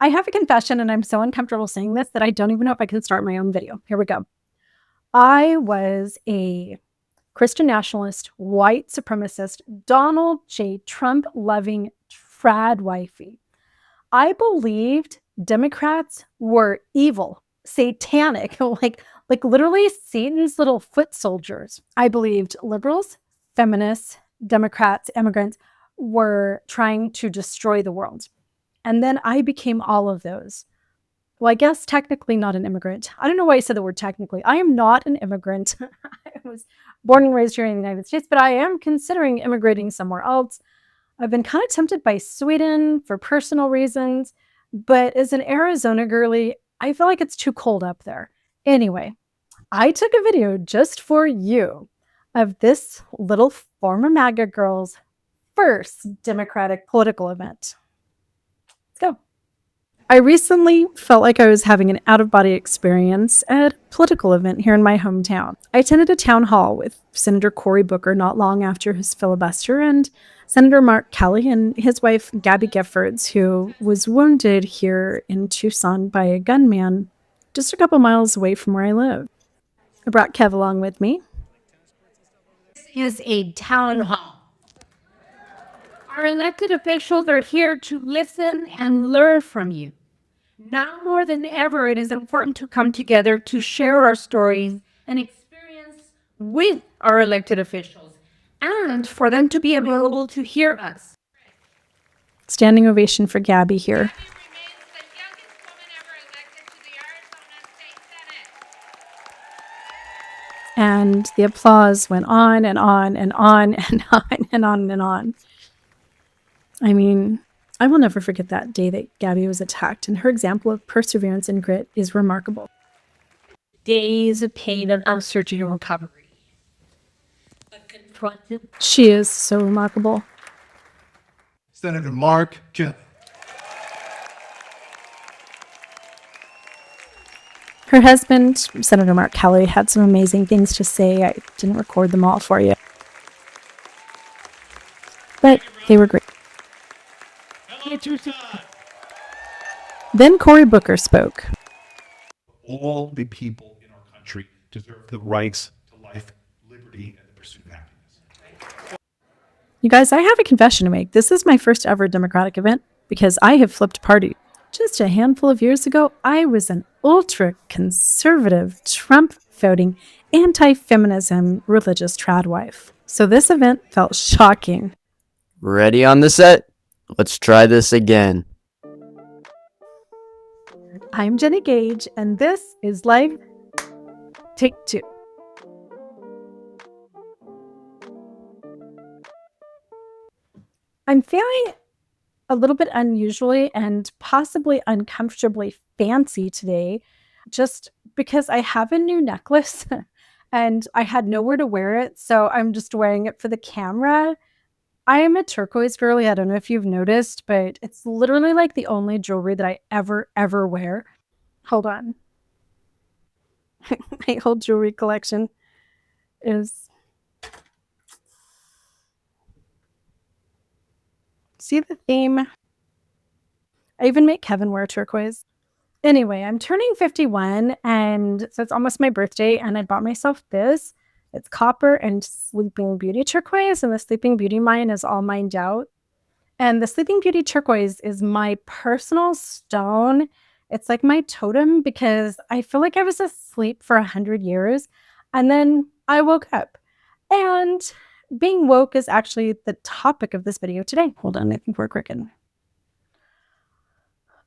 I have a confession, and I'm so uncomfortable saying this that I don't even know if I can start my own video. Here we go. I was a Christian nationalist, white supremacist, Donald J. Trump loving trad wifey. I believed Democrats were evil, satanic, like literally Satan's little foot soldiers. I believed liberals, feminists, Democrats, immigrants were trying to destroy the world. And then I became all of those. Well, I guess technically not an immigrant. I don't know why I said the word technically. I am not an immigrant. I was born and raised here in the United States, but I am considering immigrating somewhere else. I've been kind of tempted by Sweden for personal reasons, but as an Arizona girly, I feel like it's too cold up there. Anyway, I took a video just for you of this little former MAGA girl's first Democratic political event. Let's go. I recently felt like I was having an out-of-body experience at a political event here in my hometown. I attended a town hall with Senator Cory Booker not long after his filibuster and Senator Mark Kelly and his wife Gabby Giffords, who was wounded here in Tucson by a gunman just a couple miles away from where I live. I brought Kev along with me. This is a town hall. Our elected officials are here to listen and learn from you. Now more than ever, it is important to come together to share our stories and experience with our elected officials and for them to be available to hear us. Standing ovation for Gabby here. Gabby remains the youngest woman ever elected to the Arizona State Senate. And the applause went on and on and on and on and on and on. I mean, I will never forget that day that Gabby was attacked, and her example of perseverance and grit is remarkable. Days of pain and uncertain recovery. But confronted. She is so remarkable. Senator Mark Kelly. Her husband, Senator Mark Kelly, had some amazing things to say. I didn't record them all for you, but they were great. Hello, Tucson. Then Cory Booker spoke. All the people in our country deserve the rights to life, liberty, and the pursuit of happiness. You guys, I have a confession to make. This is my first ever Democratic event because I have flipped party. Just a handful of years ago, I was an ultra-conservative, Trump-voting, anti-feminism religious trad wife. So this event felt shocking. Ready on the set? Let's try this again. I'm Jenny Gage, and this is Life Take 2. I'm feeling a little bit unusually and possibly uncomfortably fancy today, just because I have a new necklace and I had nowhere to wear it, so I'm just wearing it for the camera. I am a turquoise girly. I don't know if you've noticed, but it's literally like the only jewelry that I ever wear. Hold on. My whole jewelry collection is... See the theme? I even make Kevin wear turquoise. Anyway, I'm turning 51, and so it's almost my birthday, and I bought myself this. It's copper and Sleeping Beauty turquoise, and the Sleeping Beauty mine is all mined out. And the Sleeping Beauty turquoise is my personal stone. It's like my totem because I feel like I was asleep for 100 years, and then I woke up. And being woke is actually the topic of this video today. Hold on, I think we're clicking.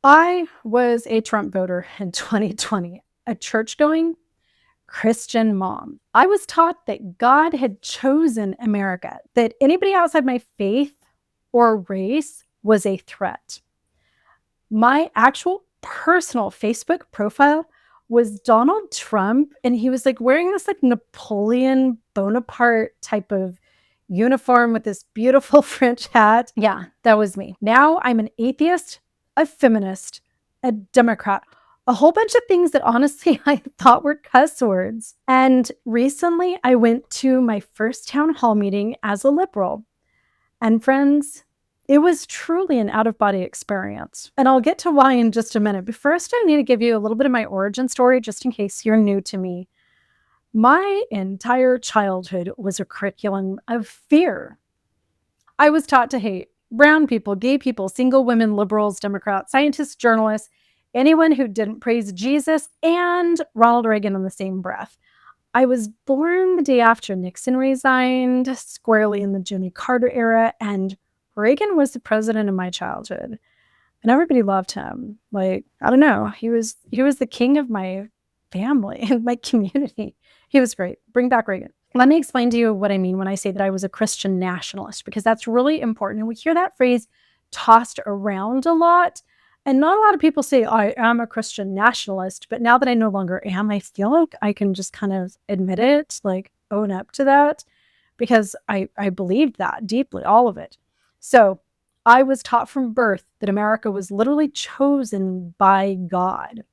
I was a Trump voter in 2020, a church-going Christian mom. I was taught that God had chosen America, that anybody outside my faith or race was a threat. My actual personal Facebook profile was Donald Trump, and he was like wearing this like Napoleon Bonaparte type of uniform with this beautiful French hat. Yeah, that was me. Now I'm an atheist, a feminist, a Democrat, a whole bunch of things that honestly I thought were cuss words. And recently I went to my first town hall meeting as a liberal. And friends, It was truly an out-of-body experience, and I'll get to why in just a minute. But first, I need to give you a little bit of my origin story, just in case you're new to me. My entire childhood was a curriculum of fear. I was taught to hate brown people, gay people, single women, liberals, Democrats, scientists, journalists, anyone who didn't praise Jesus and Ronald Reagan in the same breath. I was born the day after Nixon resigned, squarely in the Jimmy Carter era, and Reagan was the president of my childhood. And everybody loved him. Like, I don't know, he was the king of my family and my community. He was great. Bring back Reagan. Let me explain to you what I mean when I say that I was a Christian nationalist, because that's really important. And we hear that phrase tossed around a lot. And not a lot of people say, I am a Christian nationalist. But now that I no longer am, I feel like I can just kind of admit it, like own up to that, because I believed that deeply, all of it. So I was taught from birth that America was literally chosen by God,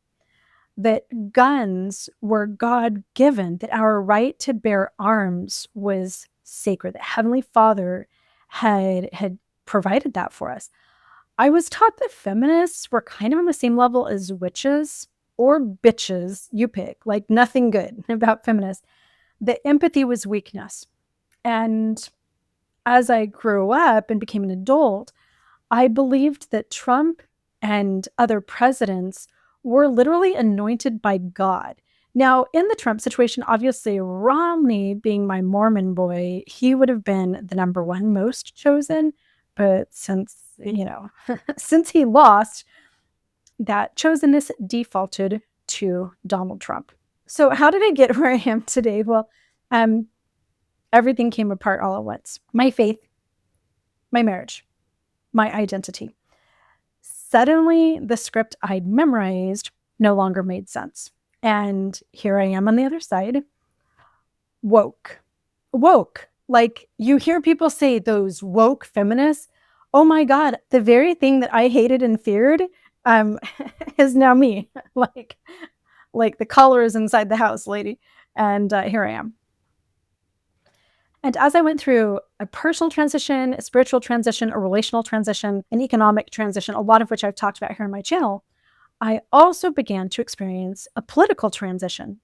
that guns were God-given, that our right to bear arms was sacred, that Heavenly Father had provided that for us. I was taught that feminists were kind of on the same level as witches or bitches, you pick, like nothing good about feminists, that empathy was weakness. And as I grew up and became an adult, I believed that Trump and other presidents were literally anointed by God. Now, in the Trump situation, obviously, Romney, being my Mormon boy, he would have been the number one most chosen. But since, since he lost, that chosenness defaulted to Donald Trump. So how did I get where I am today? Well, everything came apart all at once. My faith, my marriage, my identity. Suddenly, the script I'd memorized no longer made sense. And here I am on the other side, woke. Like, you hear people say those woke feminists. Oh my God, the very thing that I hated and feared is now me. like the color is inside the house, lady. And here I am. And as I went through a personal transition, a spiritual transition, a relational transition, an economic transition, a lot of which I've talked about here on my channel, I also began to experience a political transition.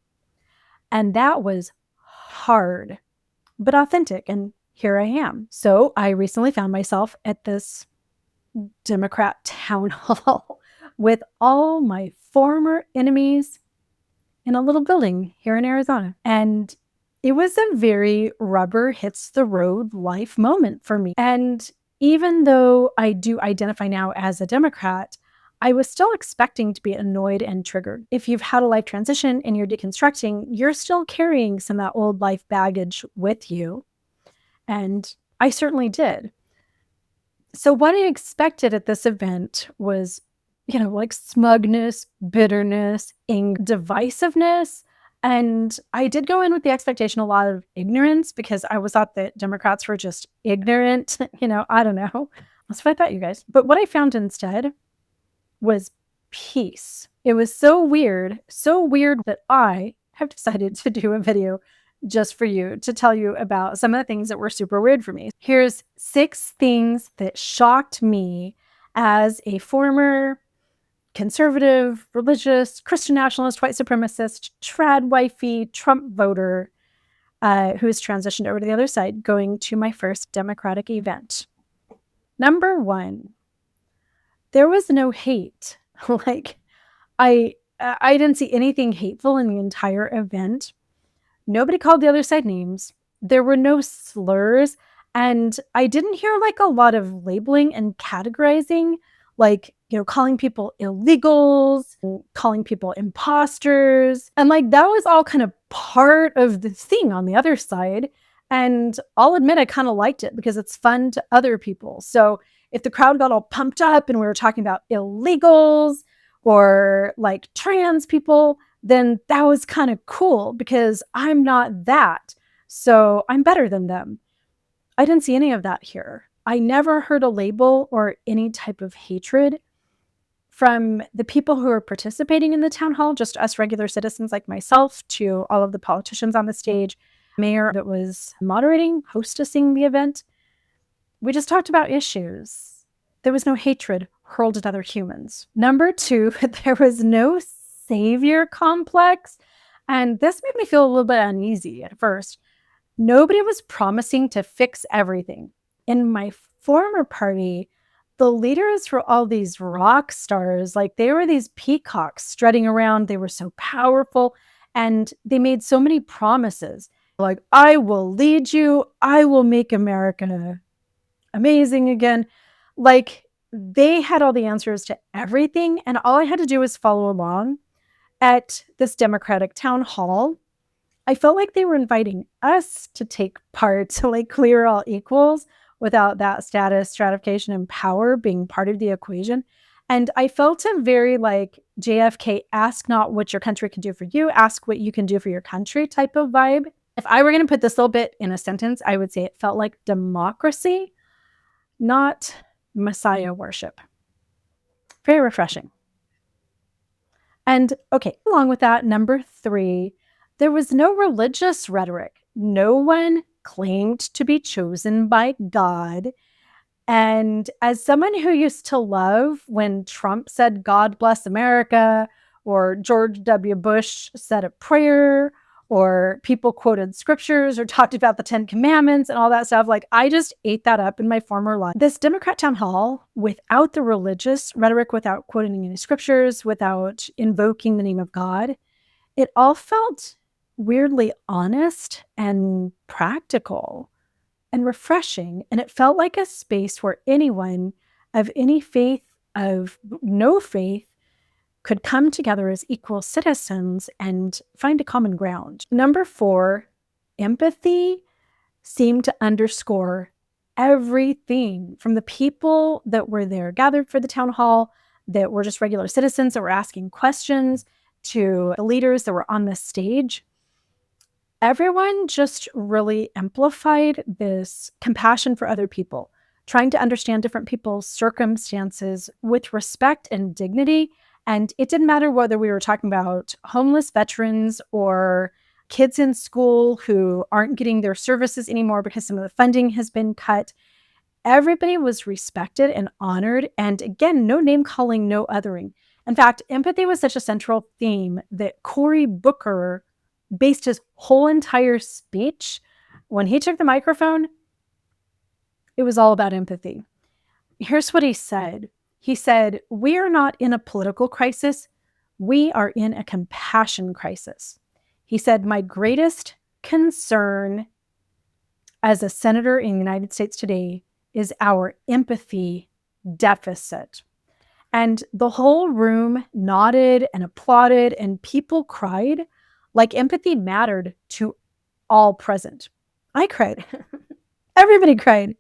And that was hard, but authentic. And here I am. So I recently found myself at this Democrat town hall with all my former enemies in a little building here in Arizona. And it was a very rubber hits the road life moment for me. And even though I do identify now as a Democrat, I was still expecting to be annoyed and triggered. If you've had a life transition and you're deconstructing, you're still carrying some of that old life baggage with you. And I certainly did. So what I expected at this event was, like smugness, bitterness, divisiveness. And I did go in with the expectation a lot of ignorance, because I was thought that Democrats were just ignorant. I don't know. That's what I thought, you guys. But what I found instead was peace. It was so weird that I have decided to do a video just for you, to tell you about some of the things that were super weird for me. Here's 6 things that shocked me as a former conservative, religious, Christian nationalist, white supremacist, trad wifey, Trump voter who has transitioned over to the other side, going to my first Democratic event. Number 1, there was no hate. Like, I didn't see anything hateful in the entire event. Nobody called the other side names. There were no slurs. And I didn't hear like a lot of labeling and categorizing, like, calling people illegals, calling people imposters. And like, that was all kind of part of the thing on the other side. And I'll admit, I kind of liked it because it's fun to other people. So if the crowd got all pumped up and we were talking about illegals or like trans people, then that was kind of cool, because I'm not that. So I'm better than them. I didn't see any of that here. I never heard a label or any type of hatred from the people who are participating in the town hall, just us regular citizens like myself, to all of the politicians on the stage, mayor that was moderating, hostessing the event. We just talked about issues. There was no hatred hurled at other humans. Number 2, there was no savior complex. And this made me feel a little bit uneasy at first. Nobody was promising to fix everything. In my former party, the leaders were all these rock stars. Like, they were these peacocks strutting around. They were so powerful and they made so many promises. Like, I will lead you. I will make America amazing again. Like, they had all the answers to everything. And all I had to do was follow along. At this Democratic town hall, I felt like they were inviting us to take part, like we were all equals without that status, stratification, and power being part of the equation. And I felt a very like JFK, ask not what your country can do for you, ask what you can do for your country type of vibe. If I were going to put this little bit in a sentence, I would say it felt like democracy, not Messiah worship. Very refreshing. And okay, along with that, number 3, there was no religious rhetoric. No one claimed to be chosen by God. And as someone who used to love when Trump said, God bless America, or George W. Bush said a prayer, or people quoted scriptures or talked about the 10 Commandments and all that stuff, like I just ate that up in my former life. This Democrat town hall, without the religious rhetoric, without quoting any scriptures, without invoking the name of God, it all felt weirdly honest and practical and refreshing. And it felt like a space where anyone of any faith, of no faith, could come together as equal citizens and find a common ground. Number 4, empathy seemed to underscore everything from the people that were there gathered for the town hall, that were just regular citizens that were asking questions, to the leaders that were on the stage. Everyone just really amplified this compassion for other people, trying to understand different people's circumstances with respect and dignity. And it didn't matter whether we were talking about homeless veterans or kids in school who aren't getting their services anymore because some of the funding has been cut. Everybody was respected and honored. And again, no name calling, no othering. In fact, empathy was such a central theme that Cory Booker based his whole entire speech. When he took the microphone, it was all about empathy. Here's what he said. He said, "We are not in a political crisis. We are in a compassion crisis." He said, "My greatest concern as a senator in the United States today is our empathy deficit." And the whole room nodded and applauded, and people cried like empathy mattered to all present. I cried. Everybody cried.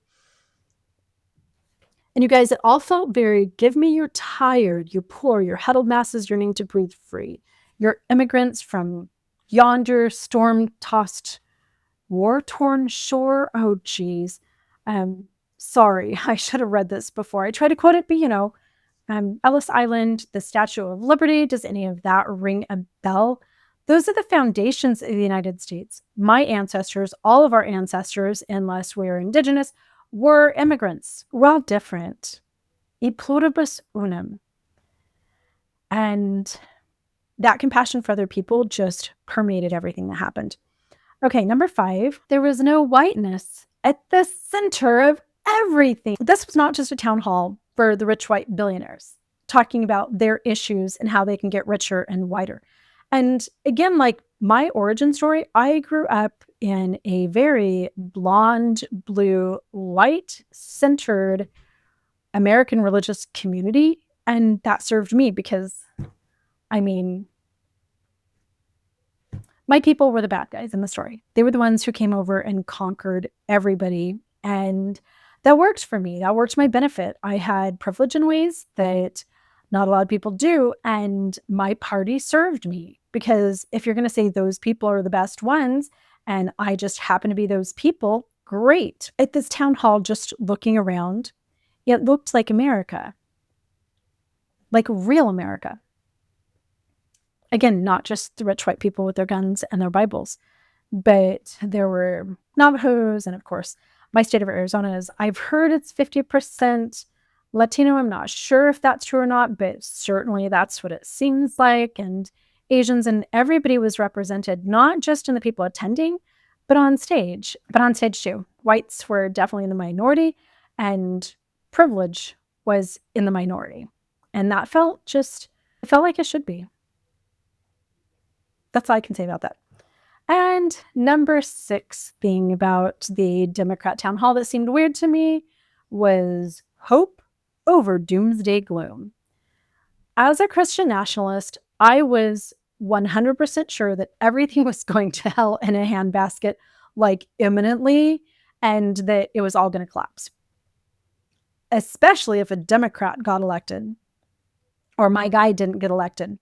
And you guys, it all felt very, give me your tired, your poor, your huddled masses yearning to breathe free. Your immigrants from yonder storm-tossed, war-torn shore. Oh, geez. Sorry, I should have read this before. I tried to quote it, but Ellis Island, the Statue of Liberty, does any of that ring a bell? Those are the foundations of the United States. My ancestors, all of our ancestors, unless we're indigenous, were immigrants. We're all different. E pluribus unum. And that compassion for other people just permeated everything that happened. Okay, number 5, there was no whiteness at the center of everything. This was not just a town hall for the rich white billionaires talking about their issues and how they can get richer and whiter. And again, like my origin story, I grew up in a very blonde, blue, white-centered American religious community. And that served me because, my people were the bad guys in the story. They were the ones who came over and conquered everybody. And that worked for me. That worked to my benefit. I had privilege in ways that not a lot of people do. And my party served me, because if you're going to say those people are the best ones, and I just happen to be those people, great. At this town hall, just looking around, it looked like America, like real America. Again, not just the rich white people with their guns and their Bibles, but there were Navajos. And of course, my state of Arizona is, I've heard it's 50% Latino, I'm not sure if that's true or not, but certainly that's what it seems like. And Asians, and everybody was represented, not just in the people attending, but on stage too. Whites were definitely in the minority, and privilege was in the minority. And that felt like it should be. That's all I can say about that. And number 6 thing about the Democrat town hall that seemed weird to me was hope over doomsday gloom. As a Christian nationalist, I was 100% sure that everything was going to hell in a handbasket, like imminently, and that it was all going to collapse. Especially if a Democrat got elected or my guy didn't get elected.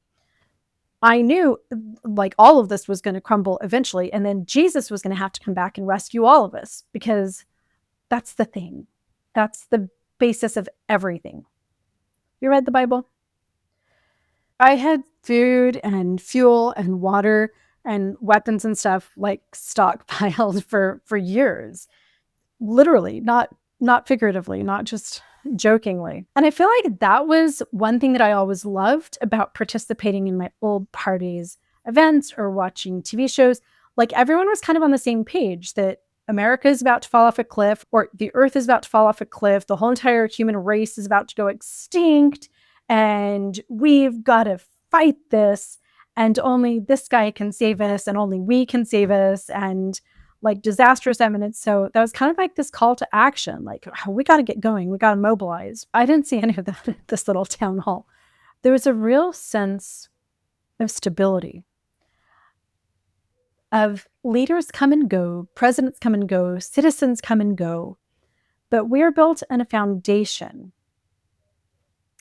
I knew like all of this was going to crumble eventually, and then Jesus was going to have to come back and rescue all of us, because that's the thing. That's the basis of everything. You read the Bible? I had food and fuel and water and weapons and stuff like stockpiled for years. Literally, not figuratively, not just jokingly. And I feel like that was one thing that I always loved about participating in my old party's events or watching TV shows. Like, everyone was kind of on the same page that America is about to fall off a cliff, or the earth is about to fall off a cliff. The whole entire human race is about to go extinct, and we've got to fight this, and only this guy can save us, and only we can save us, and like disastrous eminence. So that was kind of like this call to action, like, oh, we got to get going, we got to mobilize. I didn't see any of that at this little town hall. There was a real sense of stability, of leaders come and go, presidents come and go, citizens come and go, but we're built on a foundation.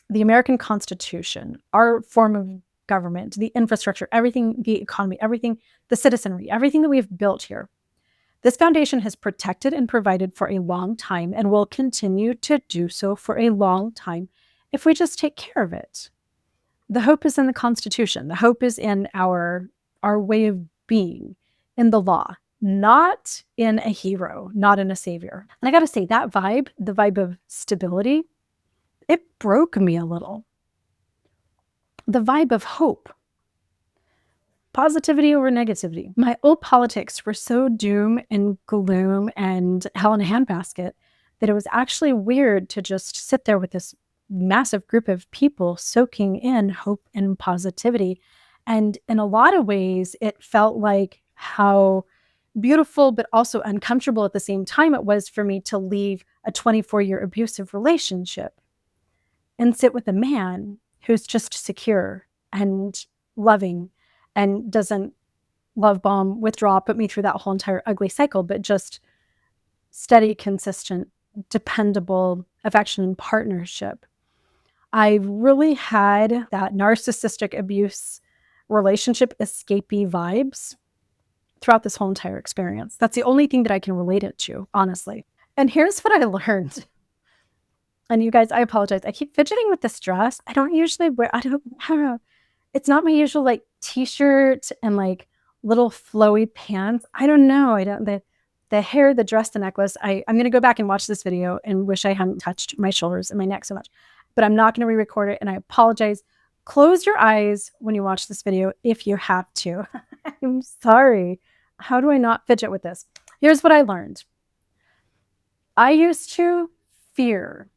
The American Constitution, our form of government, the infrastructure, everything, the economy, everything, the citizenry, everything that we've built here. This foundation has protected and provided for a long time, and will continue to do so for a long time if we just take care of it. The hope is in the Constitution. The hope is in our way of being, in the law, not in a hero, not in a savior. And I got to say, that vibe, the vibe of stability, it broke me a little. The vibe of hope. Positivity over negativity. My old politics were so doom and gloom and hell in a handbasket that it was actually weird to just sit there with this massive group of people soaking in hope and positivity. And in a lot of ways, it felt like how beautiful but also uncomfortable at the same time it was for me to leave a 24-year abusive relationship and sit with a man who's just secure and loving and doesn't love bomb, withdraw, put me through that whole entire ugly cycle, but just steady, consistent, dependable affection and partnership. I really had that narcissistic abuse relationship escapee vibes throughout this whole entire experience. That's the only thing that I can relate it to, honestly. And here's what I learned. And you guys, I apologize. I keep fidgeting with this dress. I don't usually wear, I don't know. It's not my usual like t-shirt and like little flowy pants. I don't know. The hair, the dress, the necklace. I'm going to go back and watch this video and wish I hadn't touched my shoulders and my neck so much. But I'm not going to re-record it, and I apologize. Close your eyes when you watch this video if you have to. I'm sorry. How do I not fidget with this? Here's what I learned. I used to fear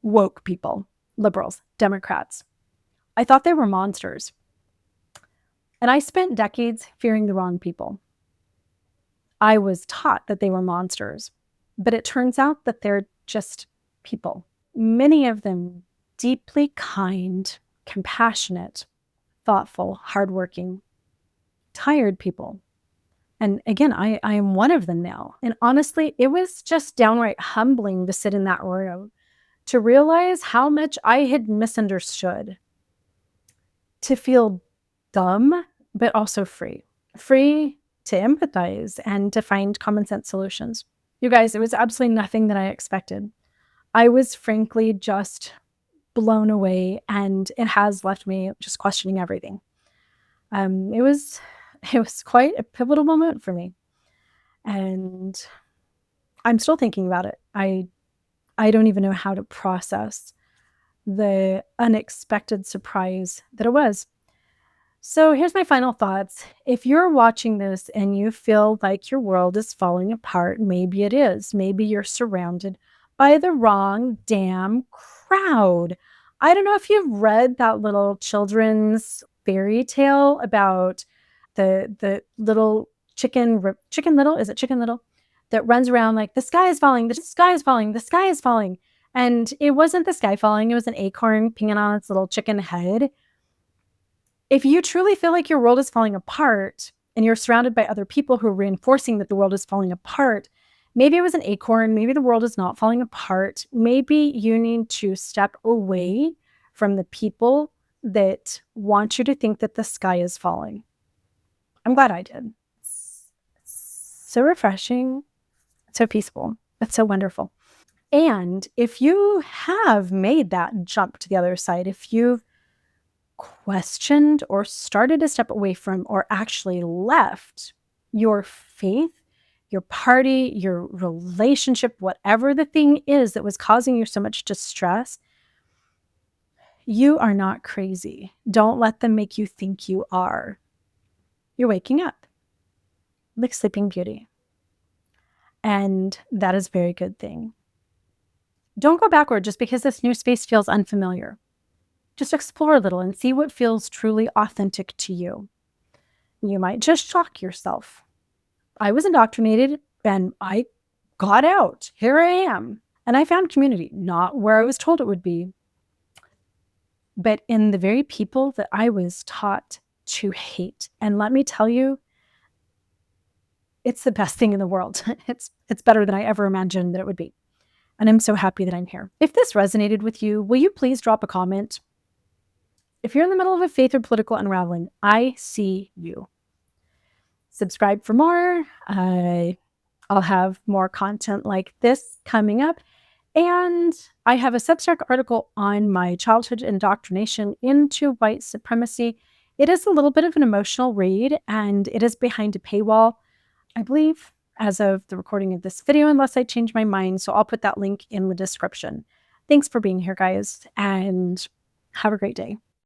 woke people, liberals, Democrats. I thought they were monsters. And I spent decades fearing the wrong people. I was taught that they were monsters, but it turns out that they're just people. Many of them deeply kind, compassionate, thoughtful, hardworking, tired people. And again, I am one of them now. And honestly, it was just downright humbling to sit in that room, to realize how much I had misunderstood, to feel dumb, but also free to empathize and to find common sense solutions. You guys, it was absolutely nothing that I expected. I was frankly just blown away, and it has left me just questioning everything. It was quite a pivotal moment for me, and I'm still thinking about it. I I don't even know how to process the unexpected surprise that it was. So here's my final thoughts. If you're watching this and you feel like your world is falling apart, maybe it is. Maybe you're surrounded by the wrong damn crowd. I don't know if you've read that little children's fairy tale about the little chicken little, is it Chicken Little, that runs around like the sky is falling, the sky is falling, the sky is falling. And it wasn't the sky falling, it was an acorn pinging on its little chicken head. If you truly feel like your world is falling apart and you're surrounded by other people who are reinforcing that the world is falling apart, maybe it was an acorn, maybe the world is not falling apart. Maybe you need to step away from the people that want you to think that the sky is falling. I'm glad I did. It's so refreshing, so peaceful. It's so wonderful. And if you have made that jump to the other side, if you've questioned or started to step away from or actually left your faith, your party, your relationship, whatever the thing is that was causing you so much distress, you are not crazy. Don't let them make you think you are. You're waking up like Sleeping Beauty. And that is a very good thing. Don't go backward just because this new space feels unfamiliar. Just explore a little and see what feels truly authentic to you. You might just shock yourself. I was indoctrinated and I got out. Here I am. And I found community, not where I was told it would be, but in the very people that I was taught to hate. And let me tell you, it's the best thing in the world. It's better than I ever imagined that it would be. And I'm so happy that I'm here. If this resonated with you, will you please drop a comment? If you're in the middle of a faith or political unraveling, I see you. Subscribe for more. I'll have more content like this coming up. And I have a Substack article on my childhood indoctrination into white supremacy. It is a little bit of an emotional read, and it is behind a paywall, I believe, as of the recording of this video, unless I change my mind. So I'll put that link in the description. Thanks for being here, guys, and have a great day.